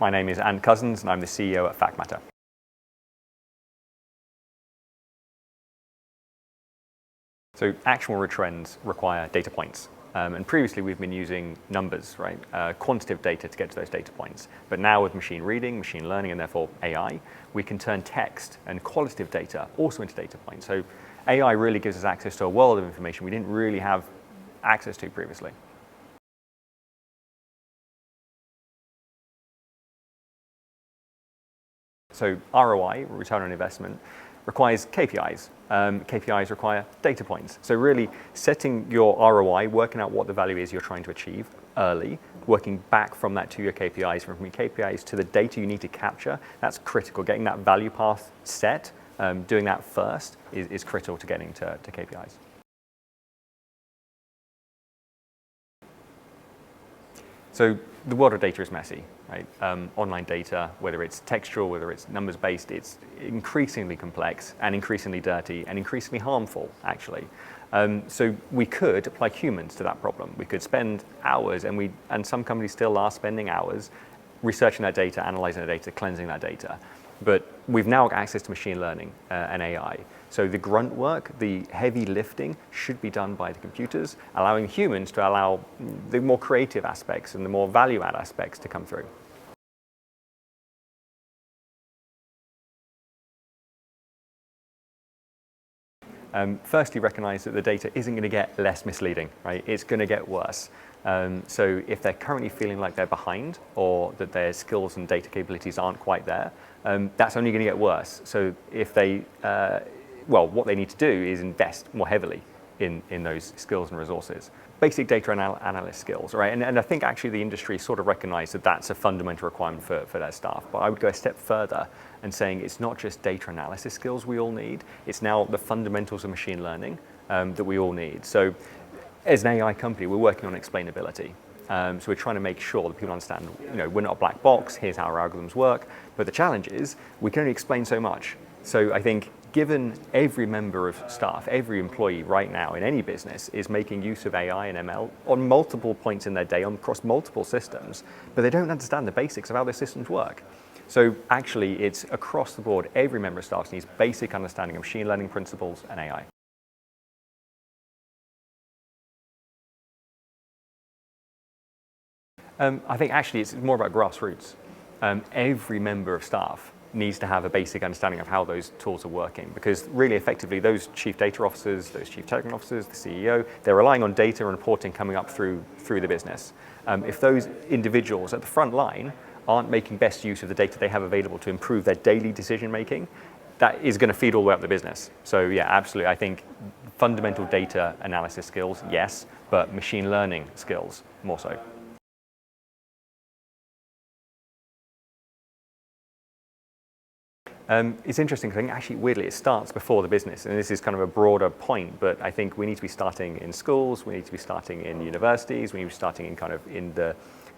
my name is Antony Cousins and I'm the CEO at Factmata. So actionable trends require data points. And previously we've been using numbers, right? Quantitative data to get to those data points. But now with machine reading, machine learning, and therefore AI, we can turn text and qualitative data also into data points. So AI really gives us access to a world of information we didn't really have access to previously. So ROI, return on investment, requires KPIs. KPIs require data points. So really setting your ROI, working out what the value is you're trying to achieve early, working back from that to your KPIs, from your KPIs to the data you need to capture, that's critical. Getting that value path set, doing that first is critical to getting to KPIs. So the world of data is messy, right? Online data, whether it's textual, whether it's numbers-based, it's increasingly complex and increasingly dirty and increasingly harmful, actually. So we could apply humans to that problem. We could spend hours, and some companies still are spending hours researching that data, analyzing that data, cleansing that data. But we've now got access to machine learning and AI. So the grunt work, the heavy lifting should be done by the computers, allowing humans to allow the more creative aspects and the more value-add aspects to come through. Firstly, recognize that the data isn't going to get less misleading, right? It's going to get worse. So if they're currently feeling like they're behind or that their skills and data capabilities aren't quite there, that's only going to get worse. So if they, what they need to do is invest more heavily in those skills and resources. Basic data analyst skills, right? And I think actually the industry sort of recognized that that's a fundamental requirement for their staff. But I would go a step further and saying it's not just data analysis skills we all need, it's now the fundamentals of machine learning that we all need. So as an AI company, we're working on explainability. So we're trying to make sure that people understand, we're not a black box, here's how our algorithms work. But the challenge is we can only explain so much. So I think given every member of staff, every employee right now in any business is making use of AI and ML on multiple points in their day, across multiple systems, but they don't understand the basics of how their systems work. So actually it's across the board, every member of staff needs basic understanding of machine learning principles and AI. I think actually it's more about grassroots. Every member of staff needs to have a basic understanding of how those tools are working, because really effectively those chief data officers, those chief technical officers, the CEO, they're relying on data and reporting coming up through the business. If those individuals at the front line aren't making best use of the data they have available to improve their daily decision making, that is going to feed all the way up the business. So yeah, absolutely. I think fundamental data analysis skills, yes, but machine learning skills more so. It's interesting because I think actually weirdly it starts before the business, and this is kind of a broader point, but I think we need to be starting in schools, we need to be starting in universities, we need to be starting in the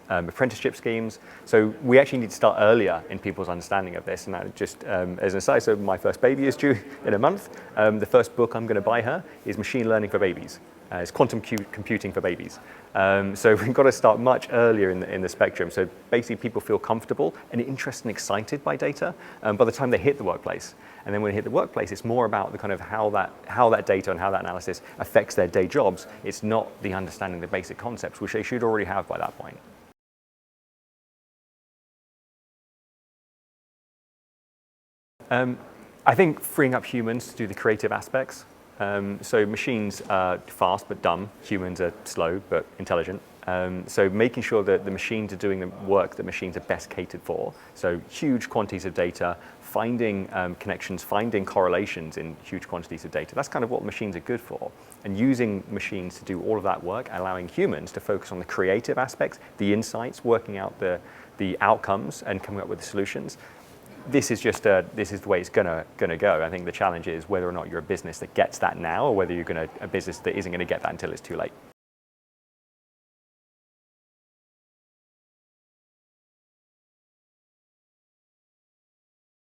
apprenticeship schemes. So we actually need to start earlier in people's understanding of this. And that just as an aside, so my first baby is due in a month. The first book I'm going to buy her is Machine Learning for Babies. It's quantum computing for babies. So we've got to start much earlier in the spectrum. So basically people feel comfortable and interested and excited by data by the time they hit the workplace. And then when they hit the workplace, it's more about the kind of how that data and how that analysis affects their day jobs. It's not the understanding the basic concepts, which they should already have by that point. I think freeing up humans to do the creative aspects. So machines are fast but dumb, humans are slow but intelligent. So making sure that the machines are doing the work that machines are best catered for. So huge quantities of data, finding connections, finding correlations in huge quantities of data. That's kind of what machines are good for. And using machines to do all of that work, allowing humans to focus on the creative aspects, the insights, working out the outcomes and coming up with the solutions. This is the way it's gonna go. I think the challenge is whether or not you're a business that gets that now, or whether you're a business that isn't going to get that until it's too late.